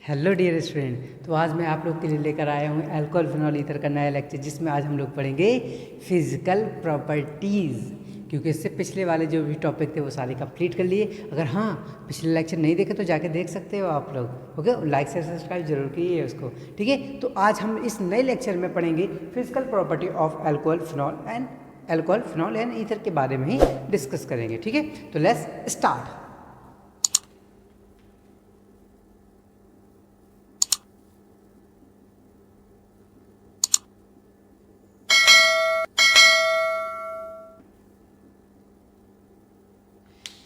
Hello dear student. तो आज मैं आप लोग के लिए लेकर आया हूँ अल्कोहल फिनॉल ईथर का नया लेक्चर, जिसमें आज हम लोग पढ़ेंगे फिजिकल प्रॉपर्टीज़। क्योंकि इससे पिछले वाले जो भी टॉपिक थे वो सारे कंप्लीट कर लिए। अगर हाँ पिछले लेक्चर नहीं देखे तो जाके देख सकते हो आप लोग। ओके, लाइक से सब्सक्राइब जरूर कीजिए उसको। ठीक है, तो आज हम इस नए लेक्चर में पढ़ेंगे physical property of alcohol phenol and ether के बारे में ही डिस्कस करेंगे। ठीक है, तो लेट्स स्टार्ट।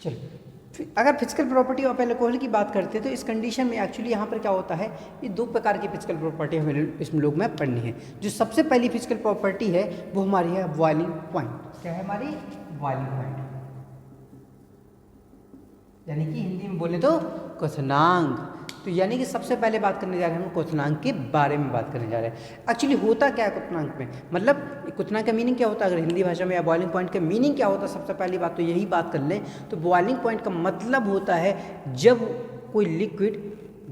चलो, अगर फिजिकल प्रॉपर्टी ऑफ अल्कोहल की बात करते हैं तो इस कंडीशन में एक्चुअली यहाँ पर क्या होता है, ये दो प्रकार की फिजिकल प्रॉपर्टी हमें इसमें लोग में पढ़नी है। जो सबसे पहली फिजिकल प्रॉपर्टी है वो हमारी है बॉइलिंग पॉइंट। क्या है हमारी? बॉइलिंग पॉइंट, यानी कि हिंदी में बोले तो क्वथनांक। तो यानी कि सबसे पहले बात करने जा रहे हैं हम क्वथनांक के बारे में बात करने जा रहे हैं। एक्चुअली होता क्या है क्वथनांक में, मतलब क्वथनांक का मीनिंग क्या होता है अगर हिंदी भाषा में, या बॉइलिंग पॉइंट का मीनिंग क्या होता है। सबसे पहली बात तो यही बात कर लें तो बॉइलिंग पॉइंट का मतलब होता है जब कोई लिक्विड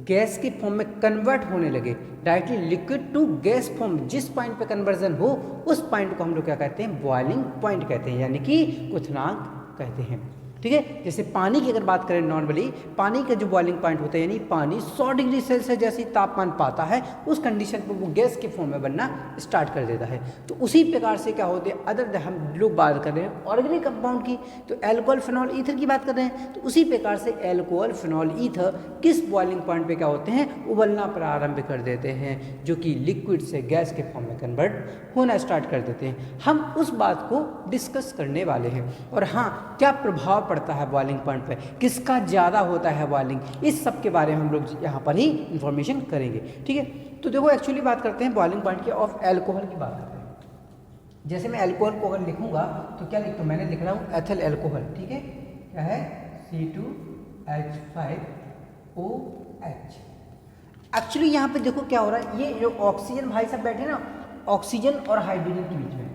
गैस के फॉर्म में कन्वर्ट होने लगे, directly liquid to gas form, जिस पॉइंट पे कन्वर्जन हो उस पॉइंट को हम लोग क्या कहते हैं? बॉइलिंग पॉइंट कहते हैं, यानी कि क्वथनांक कहते हैं। ठीक है, जैसे पानी की अगर बात करें नॉर्मली, पानी का जो बॉइलिंग पॉइंट होता है, यानी पानी 100 डिग्री सेल्सियस जैसे तापमान पाता है उस कंडीशन पर वो गैस के फॉर्म में बनना स्टार्ट कर देता है। तो उसी प्रकार से क्या होते हैं, अदर हम लोग बात कर रहे हैं ऑर्गेनिक कंपाउंड की, तो अल्कोहल फिनॉल ईथर की बात कर रहे हैं। तो उसी प्रकार से अल्कोहल फिनॉल ईथर किस बॉइलिंग पॉइंट पे क्या होते हैं? उबलना प्रारंभ कर देते हैं, जो कि लिक्विड से गैस के फॉर्म में कन्वर्ट होना स्टार्ट कर देते हैं। हम उस बात को डिस्कस करने वाले हैं। और हाँ, क्या प्रभाव पड़ता है बॉइलिंग पॉइंट पे, किसका ज़्यादा होता है बॉइलिंग, इस सब के बारे में हम लोग यहाँ पर ही इंफॉर्मेशन करेंगे। ठीक है, तो देखो एक्चुअली बात करते हैं बॉइलिंग पॉइंट की ऑफ अल्कोहल की बात करते हैं। जैसे मैं अल्कोहल को अगर लिखूंगा तो क्या लिखता हूँ? मैंने लिख रहा हूँ एथिल अल्कोहल। ठीक है, क्या है? C2H5OH। एक्चुअली यहाँ पे देखो क्या हो रहा है, ये जो ऑक्सीजन भाई साहब बैठे ना, ऑक्सीजन और हाइड्रोजन के बीच में,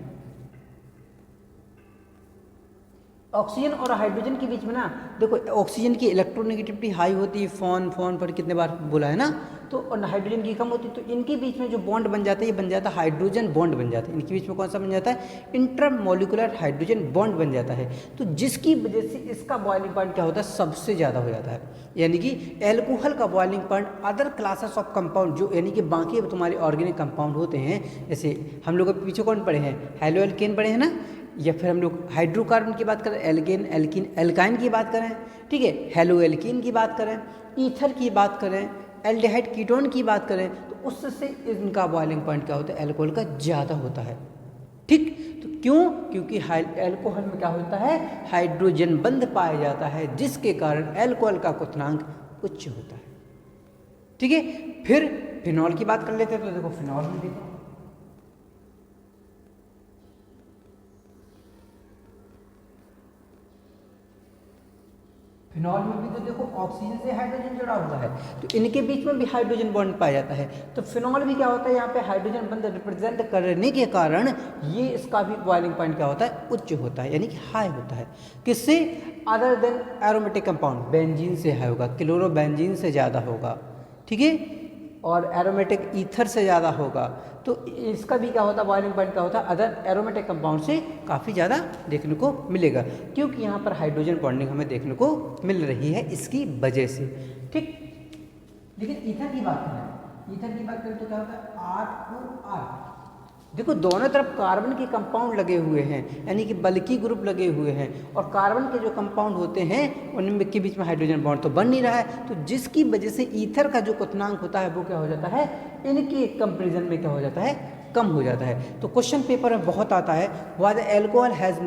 ऑक्सीजन और हाइड्रोजन के बीच में ना देखो, ऑक्सीजन की इलेक्ट्रोनेगेटिविटी हाई होती है, फोन पर कितने बार बोला है ना, तो और हाइड्रोजन की कम होती है। तो इनके बीच में जो बॉन्ड बन जाता है, ये बन जाता है हाइड्रोजन बॉन्ड बन जाता है। इनके बीच में कौन सा बन जाता है? इंटरमोलिकुलर हाइड्रोजन बॉन्ड बन जाता है। तो जिसकी वजह से इसका बॉइलिंग पॉइंट क्या होता है? सबसे ज़्यादा हो जाता है। यानी कि एल्कोहल का boiling point other classes of compound, जो यानी कि बाकी तुम्हारे ऑर्गेनिक कंपाउंड होते हैं, जैसे हम लोग पीछे कौन पढ़े हैं? हैलो एल्केन पढ़े हैं ना, या फिर हम लोग हाइड्रोकार्बन की बात करें, एल्केन, एल्कीन, एल्काइन की बात करें, ठीक है, हेलो एल्कीन की बात करें, ईथर की बात करें, एल्डिहाइड कीटोन की बात करें, तो उससे इनका बॉइलिंग पॉइंट क्या होता है? अल्कोहल का ज़्यादा होता है। ठीक, तो क्यों? क्योंकि अल्कोहल में क्या होता है? हाइड्रोजन बंध पाया जाता है, जिसके कारण अल्कोहल का क्वथनांक उच्च होता है। ठीक है, फिर फिनॉल की बात कर लेते हैं। तो देखो फिनॉल में देखो, फिनॉल में भी तो देखो ऑक्सीजन से हाइड्रोजन जुड़ा हुआ है, तो इनके बीच में भी हाइड्रोजन बॉन्ड पाया जाता है। तो फिनॉल भी क्या होता है? यहाँ पे हाइड्रोजन बॉन्ड रिप्रेजेंट करने के कारण ये इसका भी बॉइलिंग पॉइंट क्या होता है? उच्च होता है, यानी कि हाई होता है। किससे? Other than aromatic compound, benzene से हाई होगा, क्लोरोबेंजीन से ज़्यादा होगा। ठीक है, और एरोमेटिक ईथर से ज़्यादा होगा। तो इसका भी क्या होता है? बॉइलिंग पॉइंट क्या होता है? अदर एरोमेटिक कंपाउंड से काफ़ी ज़्यादा देखने को मिलेगा, क्योंकि यहाँ पर हाइड्रोजन बॉन्डिंग हमें देखने को मिल रही है इसकी वजह से। ठीक, लेकिन ईथर की बात करें, ईथर की बात करें तो क्या होता है? R2R। देखो दोनों तरफ कार्बन के कंपाउंड लगे हुए हैं, यानी कि बल्कि ग्रुप लगे हुए हैं, और कार्बन के जो कंपाउंड होते हैं उनमें के बीच में हाइड्रोजन बॉन्ड तो बन नहीं रहा है। तो जिसकी वजह से ईथर का जो क्वथनांक होता है वो क्या हो जाता है? इनके कंपेरिजन में क्या हो जाता है? कम हो जाता है। तो क्वेश्चन पेपर में बहुत आता है, why the alcohol has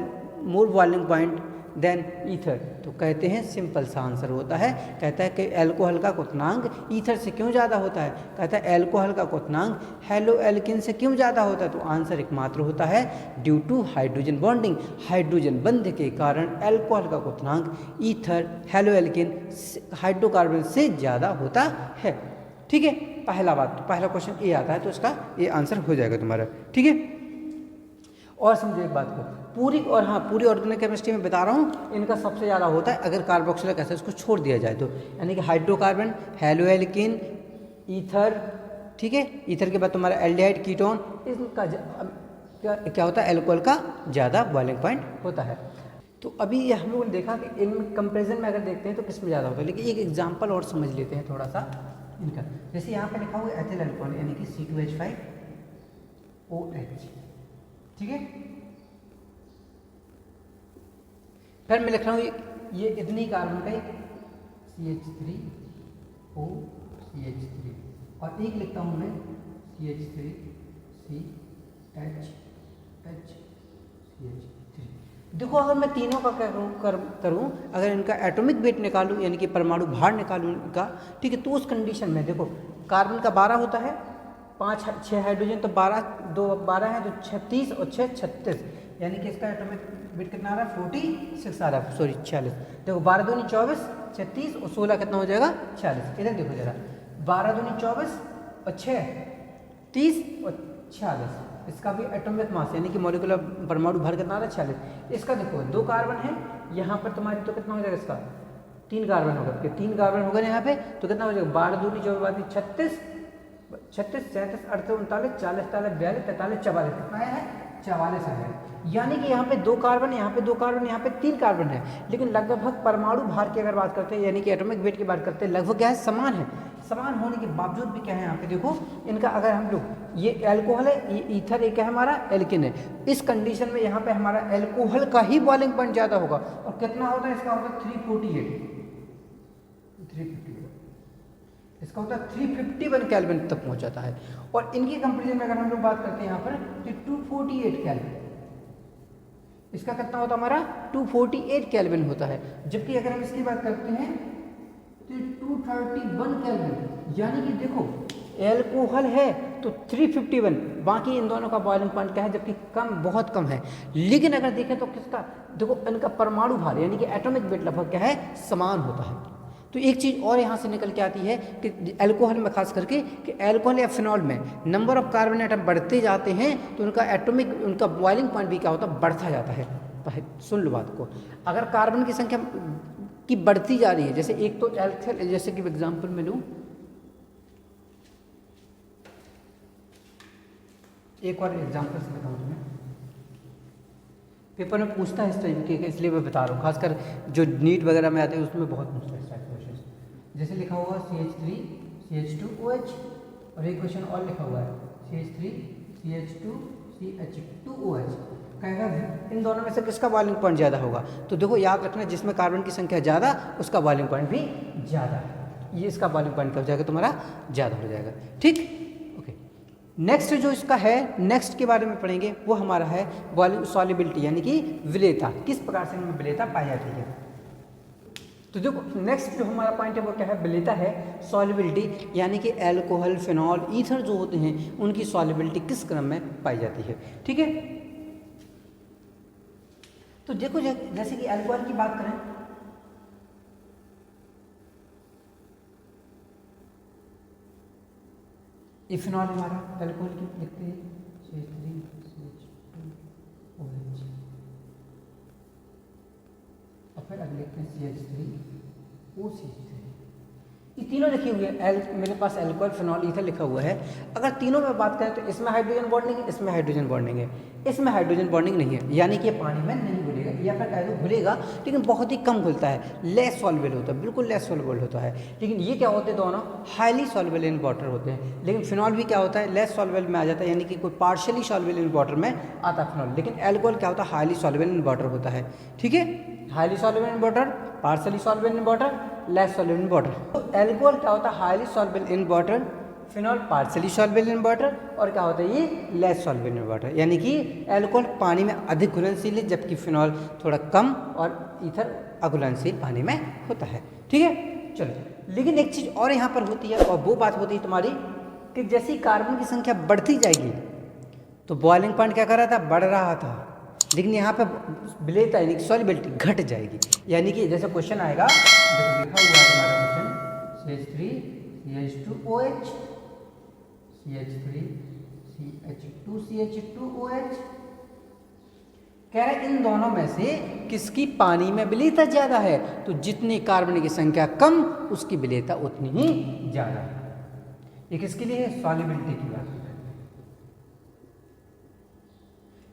more boiling point than ether. तो कहते हैं सिंपल सा आंसर होता है, कहता है कि अल्कोहल का क्वथनांक ईथर से क्यों ज़्यादा होता है? कहता है अल्कोहल का क्वथनांक हेलो एल्किन से क्यों ज़्यादा होता है? तो आंसर एकमात्र होता है due to hydrogen bonding, hydrogen बंध के कारण अल्कोहल का क्वथनांक ईथर, हेलो एल्किन, हाइड्रोकार्बन से ज़्यादा होता है। ठीक है, पहला क्वेश्चन ये आता है, तो इसका ये आंसर हो जाएगा तुम्हारा। ठीक है, और समझो एक बात को, पूरी ऑर्गेनिक केमिस्ट्री में बता रहा हूँ, इनका सबसे ज़्यादा होता है अगर कार्बोक्सिलिक एसिड को छोड़ दिया जाए तो, यानी कि हाइड्रोकार्बन, हेलो एल्कीन, ईथर, ठीक है। ईथर के बाद तुम्हारा एल्डिहाइड कीटोन, इनका क्या होता है, एल्कोहल का ज़्यादा बॉइलिंग पॉइंट होता है। तो अभी ये हम लोगों ने देखा कि इन कंपेरिजन में अगर देखते हैं तो किस में ज़्यादा होता है, लेकिन एक एग्जांपल और समझ लेते हैं थोड़ा सा इनका। जैसे यहाँ पे लिखा हुआ है एथिल अल्कोहल यानी कि C2H5OH, ठीक है। फिर मैं लिख रहा हूँ ये इतनी कार्बन का CH3OCH3 और एक लिखता हूँ मैं CH3CHHCH3। देखो अगर मैं तीनों का करूँ अगर इनका एटॉमिक वेट निकालूं यानी कि परमाणु भार निकालूं इनका, ठीक है, तो उस कंडीशन में देखो कार्बन का 12 होता है, 5-6 हाइड्रोजन, तो 12 है तो 36 और 6 36, यानी कि इसका एटॉमिक वेट कितना आ रहा है 46 आ रहा है, सॉरी 46। देखो 12 दूनी 24, 36 और 16 कितना हो जाएगा 46। इधर देखो जरा 12 दूनी 24 और 6 30 और 46, इसका भी एटॉमिक मास यानी कि मॉलिक्यूलर परमाणु भर कितना आ रहा है 46। इसका देखो 2 कार्बन है यहाँ पर तुम्हारी, तो कितना हो जाएगा इसका 3 कार्बन होगा, कि 3 कार्बन होगा यहाँ पे, तो कितना हो जाएगा 12 दूनी 24 36 36 37 38 39 40 41 42 43 44, कितना है 44 है। यानी कि यहाँ पे 2 कार्बन, यहाँ पे 2 कार्बन, यहाँ पे 3 कार्बन है, लेकिन लगभग परमाणु भार की अगर बात करते हैं यानी कि एटॉमिक वेट की बात करते हैं, लगभग क्या है समान है। समान होने के बावजूद भी क्या है यहाँ पे देखो इनका, अगर हम लोग ये अल्कोहल है, ये ईथर एक है हमारा एल्किन है, इस कंडीशन में यहाँ पे हमारा अल्कोहल का ही बॉइलिंग पॉइंट ज़्यादा होगा, और कितना होता है इसका होता है 348, इसका होता है 351 केल्विन तक पहुँच जाता है। और इनकी कंपेरिजन में अगर हम लोग बात करते हैं यहाँ पर तो 248 केल्विन, इसका कितना होता है हमारा 248 केल्विन होता है, जबकि अगर हम इसकी बात करते हैं तो 231 केल्विन, यानी कि देखो एल्कोहल है तो 351, बाकी इन दोनों का बॉइलिंग पॉइंट क्या है, जबकि कम, बहुत कम है। लेकिन अगर देखें तो किसका, देखो इनका परमाणु भार यानी कि एटॉमिक वेट लगभग क्या है समान होता है। तो एक चीज़ और यहाँ से निकल के आती है कि अल्कोहल में खास करके कि अल्कोहल या फिनॉल में नंबर ऑफ कार्बन एटम बढ़ते जाते हैं तो उनका एटॉमिक, उनका बॉइलिंग पॉइंट भी क्या होता है बढ़ता जाता है। सुन लो बात को, अगर कार्बन की संख्या की बढ़ती जा रही है, जैसे एक तो एल्थिल, जैसे कि एग्जांपल में लूँ, एक और एग्जांपल से बताऊँ तुम्हें, पेपर में पूछता है इस तरीके के, इसलिए मैं बता रहा हूँ, खासकर जो नीट वगैरह में आते हैं उसमें बहुत पूछता है इस टाइप क्वेश्चन। जैसे लिखा हुआ CH3CH2OH और एक क्वेश्चन और लिखा हुआ है CH3CH2CH2OH, कहेगा इन दोनों में से किसका बॉइलिंग पॉइंट ज़्यादा होगा। तो देखो याद रखना, जिसमें कार्बन की संख्या ज़्यादा उसका बॉइलिंग पॉइंट भी ज़्यादा, ये इसका बॉइलिंग पॉइंट क्या हो जाएगा तुम्हारा ज़्यादा हो जाएगा, ठीक। ओके, नेक्स्ट जो इसका है, नेक्स्ट के बारे में पढ़ेंगे, वो हमारा है बॉइलिंग सॉल्युबिलिटी यानी कि विलेयता, किस प्रकार से इनमें विलेयता पाई जाती है। तो देखो नेक्स्ट जो हमारा पॉइंट है वो क्या है, विलेयता है सॉल्युबिलिटी, यानी कि अल्कोहल, फिनॉल, ईथर जो होते हैं उनकी सॉल्युबिलिटी किस क्रम में पाई जाती है, ठीक है। तो देखो जैसे कि अल्कोहल की बात करें, इथेनॉल हमारा अल्कोहल की लिखते हैं CH3CH2OH और फिर अगले लिखते हैं CH3OCH3। ये तीनों लिखे हुए हैं, मेरे पास अल्कोहल, फिनॉल, ईथर लिखा हुआ है। अगर तीनों में बात करें तो इसमें हाइड्रोजन बॉन्डिंग है, इसमें हाइड्रोजन बॉन्डिंग है, इसमें हाइड्रोजन बॉन्डिंग नहीं है, यानी कि ये पानी में नहीं घुलेगा, या फिर कह दो घुलेगा लेकिन बहुत ही कम घुलता है, लेस सॉल्युबल होता है, बिल्कुल लेस सॉल्युबल होता है। लेकिन ये क्या होते हैं दोनों हाईली सॉल्युबल इन वाटर होते हैं। लेकिन फिनॉल भी क्या होता है लेस सॉल्युबल में आ जाता है, यानी कि कोई पार्शियली सॉल्युबल इन वाटर में आता है फिनॉल। लेकिन अल्कोहल क्या होता है हाईली सॉल्युबल इन वाटर होता है, ठीक है। Highly soluble in water, partially soluble in water, less soluble in water. तो अल्कोहल क्या होता है highly soluble in water, phenol partially soluble in water, और क्या होता है ये लेस सॉल्युबल इन वाटर, यानी कि अल्कोहल पानी में अधिक घुलनशील है जबकि फिनॉल थोड़ा कम और ईथर अघुलनशील पानी में होता है, ठीक है। चलो, लेकिन एक चीज़ और यहाँ पर होती है, और वो बात होती है तुम्हारी कि जैसे ही कार्बन की संख्या बढ़ती जाएगी तो बॉइलिंग पॉइंट क्या कर रहा था बढ़ रहा था, लेकिन यहाँ पे विलेयता यानी कि सॉल्युबिलिटी घट जाएगी। यानी कि जैसे क्वेश्चन आएगा, देखो लिखा हुआ है हमारा क्वेश्चन CH3CH2OH, CH3CH2CH2OH, कह रहे इन दोनों में से किसकी पानी में विलेयता ज़्यादा है, तो जितनी कार्बन की संख्या कम उसकी विलेयता उतनी ही ज़्यादा है। ये किसके लिए है? सॉल्युबिलिटी की बात है।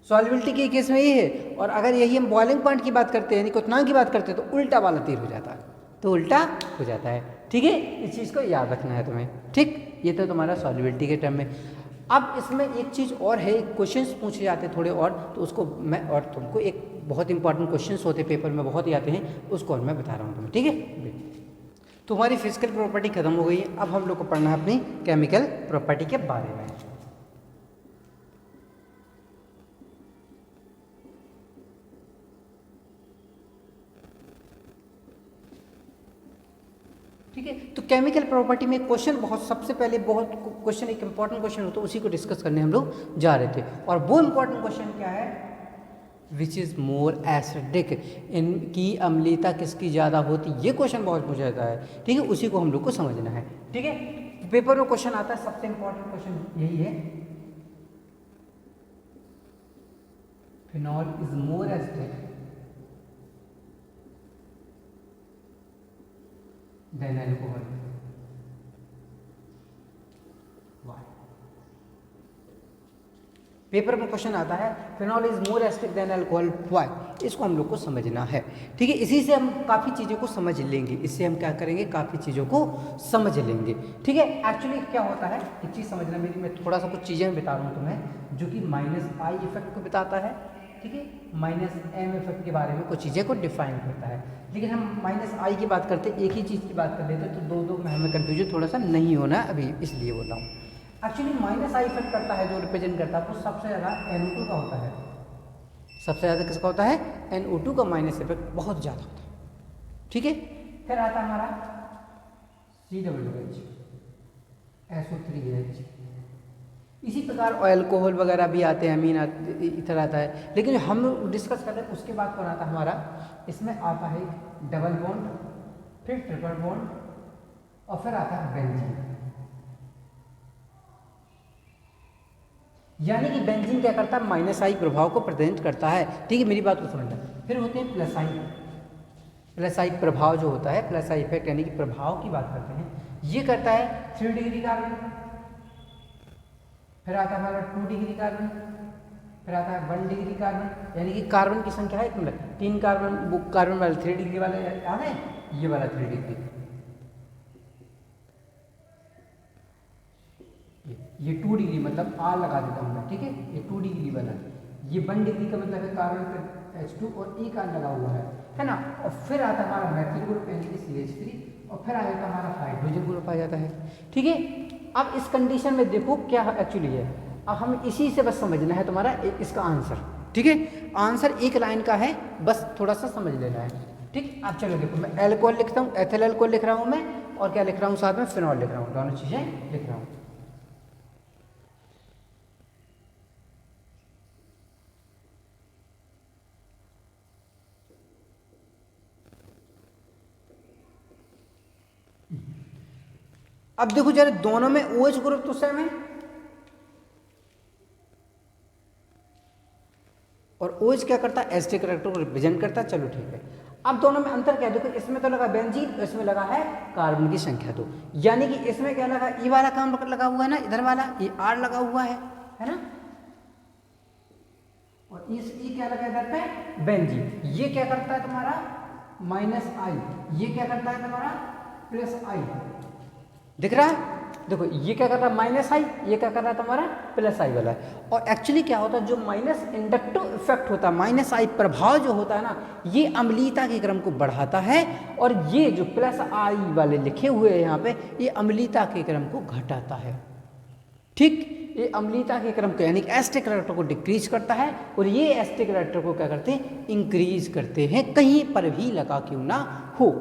सॉल्युबिलिटी के केस में ये है, और अगर यही हम बॉइलिंग पॉइंट की बात करते हैं यानी क्वथनांक की बात करते हैं तो उल्टा वाला तीर हो जाता है, तो उल्टा हो जाता है। ठीक है, इस चीज़ को याद रखना है तुम्हें। ठीक, ये तो तुम्हारा सॉल्युबिलिटी के टर्म में। अब इसमें एक चीज़ और है, क्वेश्चंस पूछे जाते हैं थोड़े और, तो उसको मैं और तुमको एक बहुत इंपॉर्टेंट क्वेश्चंस होते हैं पेपर में बहुत ही आते हैं, उसको और मैं बता रहा हूँ तुम्हें। ठीक है, तो हमारी फिजिकल प्रॉपर्टी खत्म हो गई है। अब हम लोग को पढ़ना है अपनी केमिकल प्रॉपर्टी के बारे में। ठीक है, तो केमिकल प्रॉपर्टी में क्वेश्चन बहुत, सबसे पहले बहुत क्वेश्चन, एक इंपॉर्टेंट क्वेश्चन होता है, उसी को डिस्कस करने हम लोग जा रहे थे। और वो इंपॉर्टेंट क्वेश्चन क्या है? विच इज़ मोर एसिडिक, इनकी अम्लीयता किसकी ज़्यादा होती, ये क्वेश्चन बहुत पूछा जाता है। ठीक है, उसी को हम लोग को समझना है। ठीक है, पेपर में क्वेश्चन आता है, सबसे इंपॉर्टेंट क्वेश्चन यही है, phenol is more acidic then alcohol. Paper में क्वेश्चन आता है phenol is more acidic then alcohol, why? इसको हम लोग को समझना है। ठीक है, इसी से हम काफ़ी चीज़ों को समझ लेंगे, इससे हम क्या करेंगे, काफ़ी चीज़ों को समझ लेंगे। ठीक है, एक्चुअली क्या होता है, एक चीज़ समझना मेरी, मैं थोड़ा सा कुछ चीज़ें बता रहा हूँ तुम्हें जो कि -I इफेक्ट को बताता है। ठीक है, -M इफेक्ट के बारे में कुछ चीज़ें को डिफाइन करता है। लेकिन हम -I की बात करते, एक ही चीज़ की बात कर लेते, तो दो में हमें कन्फ्यूजन थोड़ा सा नहीं होना अभी, इसलिए बोल रहा हूँ। एक्चुअली -I इफेक्ट करता है, जो रिप्रेजेंट करता है, वो सबसे ज़्यादा NO2 का होता है। सबसे ज़्यादा किसका होता है? NO2 का माइनस इफेक्ट बहुत ज़्यादा होता है। ठीक है, फिर आता है हमारा COOH, SO3H। इसी प्रकार अल्कोहल वगैरह भी आते हैं, अमीन इधर आता है। लेकिन हम डिस्कस कर रहे हैं उसके बाद कौन आता है हमारा, इसमें आता है डबल बॉन्ड, फिर ट्रिपल बॉन्ड, और फिर आता है बेंजीन। यानी कि बेंजीन क्या करता है, -I प्रभाव को प्रेजेंट करता है। ठीक है, मेरी बात को समझना। फिर होते हैं +I प्रभाव जो होता है, +I इफेक्ट यानी कि प्रभाव की बात करते हैं, ये करता है 3 डिग्री कार्बन, फिर आता है हमारा 2 डिग्री कार्बन, फिर आता है 1 डिग्री कार्बन, यानी कि कार्बन की संख्या है मतलब 3 कार्बन, वो कार्बन वाले 3 डिग्री वाले याद है, ये वाला 3 डिग्री, ये 2 डिग्री मतलब R लगा देता हूँ मैं। ठीक है, ये 2 डिग्री वाला, ये 1 डिग्री का मतलब है कार्बन का H2 और एक R लगा हुआ है ना। और फिर आता है हमारा मैथिल ग्रुप यानी कि CH3, और फिर आ जाता है हमारा हाइड्रोजन ग्रुप आ जाता है। ठीक है, अब इस कंडीशन में देखो क्या एक्चुअली है, अब हम इसी से बस समझना है तुम्हारा इसका आंसर। ठीक है, आंसर एक लाइन का है, बस थोड़ा सा समझ लेना है। ठीक, अब चलो देखो, मैं एल्कोहल लिखता हूँ, एथिल एल्कोहल लिख रहा हूँ मैं, और क्या लिख रहा हूँ साथ में, फिनॉल लिख रहा हूँ, दोनों चीज़ें लिख रहा हूँ। अब देखो जरा, दोनों में OH ग्रुप तो सेम है, और OH क्या करता है, एसिडिक कैरेक्टर को रिप्रेजेंट करता है। चलो ठीक है, अब दोनों में अंतर क्या है, देखो इसमें तो लगा बेंजीन, इसमें लगा है कार्बन की संख्या 2, यानी कि इसमें क्या लगा, ये वाला काम लगा हुआ है ना, इधर वाला ये R लगा हुआ है ना, और इस ये क्या लगा इधर पे, बेंजीन। ये क्या करता है तुम्हारा -I, ये क्या करता है तुम्हारा +I, दिख रहा है? देखो ये क्या कर रहा है, -I, ये क्या कर रहा है तुम्हारा +I वाला है। और एक्चुअली क्या होता है, जो माइनस इंडक्टिव इफेक्ट होता है, -I प्रभाव जो होता है ना, ये अम्लीयता के क्रम को बढ़ाता है, और ये जो +I वाले लिखे हुए हैं यहाँ पे, ये अम्लीयता के क्रम को घटाता है। ठीक, ये अम्लीयता के क्रम को यानी एसिडिक कैरेक्टर को डिक्रीज करता है, और ये एसिडिक कैरेक्टर को क्या करते हैं, इंक्रीज करते हैं, कहीं पर भी लगा क्यों ना हो।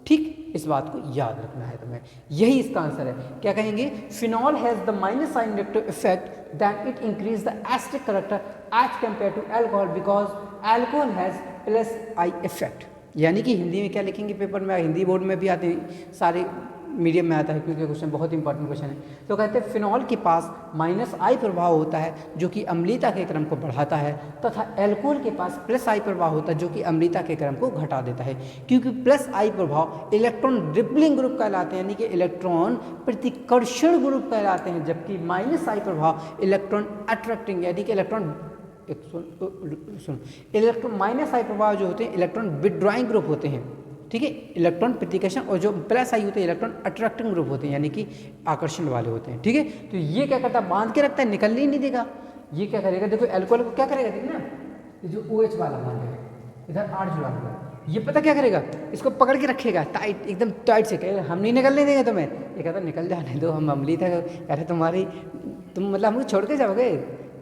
ठीक, इस बात को याद रखना है तुम्हें, यही इसका आंसर है। क्या कहेंगे, phenol has the -I inductive effect that it increase the acidic character as compare to alcohol because alcohol has +I effect. यानी कि हिंदी में क्या लिखेंगे पेपर में, हिंदी बोर्ड में भी आते हैं सारे मीडियम में आता है क्योंकि क्वेश्चन बहुत इंपॉर्टेंट क्वेश्चन है। तो कहते हैं फिनॉल के पास -I प्रभाव होता है जो कि अम्लीयता के क्रम को बढ़ाता है, तथा एल्कोहल के पास +I प्रभाव होता है जो कि अम्लीयता के क्रम को घटा देता है। क्योंकि +I प्रभाव इलेक्ट्रॉन रिपलिंग ग्रुप कहलाते हैं, यानी कि इलेक्ट्रॉन प्रतिकर्षण ग्रुप कहलाते हैं, जबकि -I प्रभाव इलेक्ट्रॉन अट्रैक्टिंग यानी कि इलेक्ट्रॉन -I प्रभाव जो होते हैं इलेक्ट्रॉन विड्रॉइंग ग्रुप होते हैं, ठीक है, इलेक्ट्रॉन प्रतिकर्षण, और जो +I होते हैं इलेक्ट्रॉन अट्रैक्टिंग ग्रुप होते हैं यानी कि आकर्षण वाले होते हैं, ठीक है। तो ये क्या करता है, बांध के रखता है, निकलने ही नहीं देगा। ये क्या करेगा, देखो एल्कोहल को क्या करेगा, देखिए ना, ये जो OH वाला बांध है इधर 8 जुड़ा हुआ है, ये पता क्या करेगा, इसको पकड़ के रखेगा टाइट, एकदम टाइट से, कहेगा हम नहीं निकलने देंगे तुम्हें। ये कहता निकल जाने दो, हम अम्लीयता, अरे तुम मतलब हमको छोड़ के जाओगे,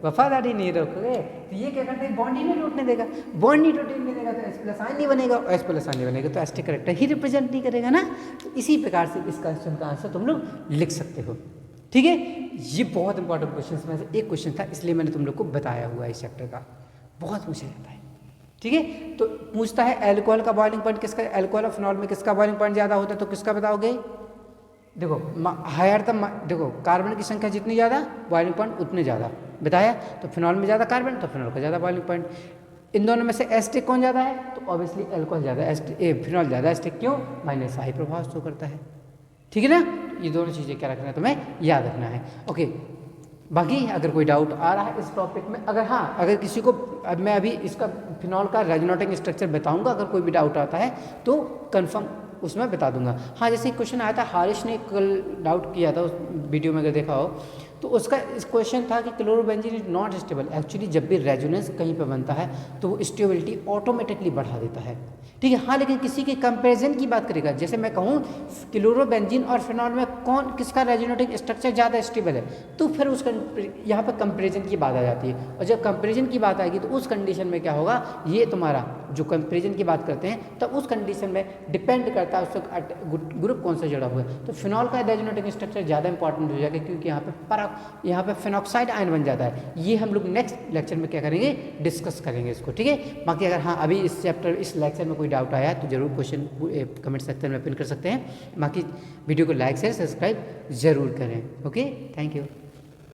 वफादारी नहीं रखोगे। तो ये क्या करते हैं, बॉन्ड ही नहीं टूटने देगा, बॉन्ड नहीं टूटने देगा तो H+I नहीं बनेगा, और H+I नहीं बनेगा तो एस्टिक करेक्टर ही रिप्रेजेंट नहीं करेगा ना। तो इसी प्रकार से इस क्वेश्चन का आंसर तुम लोग लिख सकते हो, ठीक है। ये बहुत इंपॉर्टेंट क्वेश्चन में से एक क्वेश्चन था, इसलिए मैंने तुम लोग को बताया हुआ है इस चैप्टर का, बहुत पूछा जाता है, ठीक है। तो पूछता है एल्कोहल का बॉइलिंग पॉइंट किसका, एल्कोहल और फिनॉल में किसका बॉइलिंग पॉइंट ज़्यादा होता है, तो किसका बताओगे। देखो हायर तब, देखो कार्बन की संख्या जितनी ज़्यादा बॉइलिंग पॉइंट उतने ज़्यादा बताया, तो फिनॉल में ज़्यादा कार्बन तो फिनॉल का ज़्यादा बॉइलिंग पॉइंट। इन दोनों में से एस्टिक कौन ज़्यादा है, तो ऑब्वियसली एल्कोहल ज़्यादा, फिनॉल ज़्यादा एस्टिक, क्यों, -I प्रभाव शो करता है, ठीक है ना। ये दोनों चीज़ें क्या रखना है, तुम्हें याद रखना है, ओके। बाकी अगर कोई डाउट आ रहा है इस टॉपिक में, अगर किसी को, अब मैं अभी इसका फिनॉल का रेजोनेटिंग स्ट्रक्चर बताऊंगा, अगर कोई भी डाउट आता है तो कंफर्म उसमें बता दूंगा। हाँ, जैसे क्वेश्चन आया था, हारिश ने कल डाउट किया था उस वीडियो में अगर देखा हो, तो उसका इस क्वेश्चन था कि chlorobenzene is not stable. Actually जब भी रेजोनेंस कहीं पर बनता है तो वो स्टेबिलिटी ऑटोमेटिकली बढ़ा देता है, ठीक है। हाँ, लेकिन किसी के कंपैरिजन की बात करेगा, जैसे मैं कहूँ क्लोरोबेंजीन और फिनॉल में कौन किसका रेजोनेटिंग स्ट्रक्चर ज़्यादा स्टेबल है, तो फिर उस यहाँ पर कंपैरिजन की बात आ जाती है, और जब कंपैरिजन की बात आएगी तो उस कंडीशन में क्या होगा, ये तुम्हारा जो कंपैरिजन की बात करते हैं तब उस कंडीशन में डिपेंड करता है उसका ग्रुप कौन सा जुड़ा हुआ है। तो फिनॉल का रेजोनेटिंग स्ट्रक्चर ज़्यादा इंपॉर्टेंट हो जाएगा, क्योंकि यहाँ पे फिनॉक्साइड आयन बन जाता है। ये हम लोग नेक्स्ट लेक्चर में क्या करेंगे, डिस्कस करेंगे इसको, ठीक है। बाकी अगर हाँ अभी इस चैप्टर इस लेक्चर में कोई डाउट आया है तो जरूर क्वेश्चन कमेंट सेक्शन में पिन कर सकते हैं। बाकी वीडियो को लाइक शेयर सब्सक्राइब जरूर करें, ओके, थैंक यू।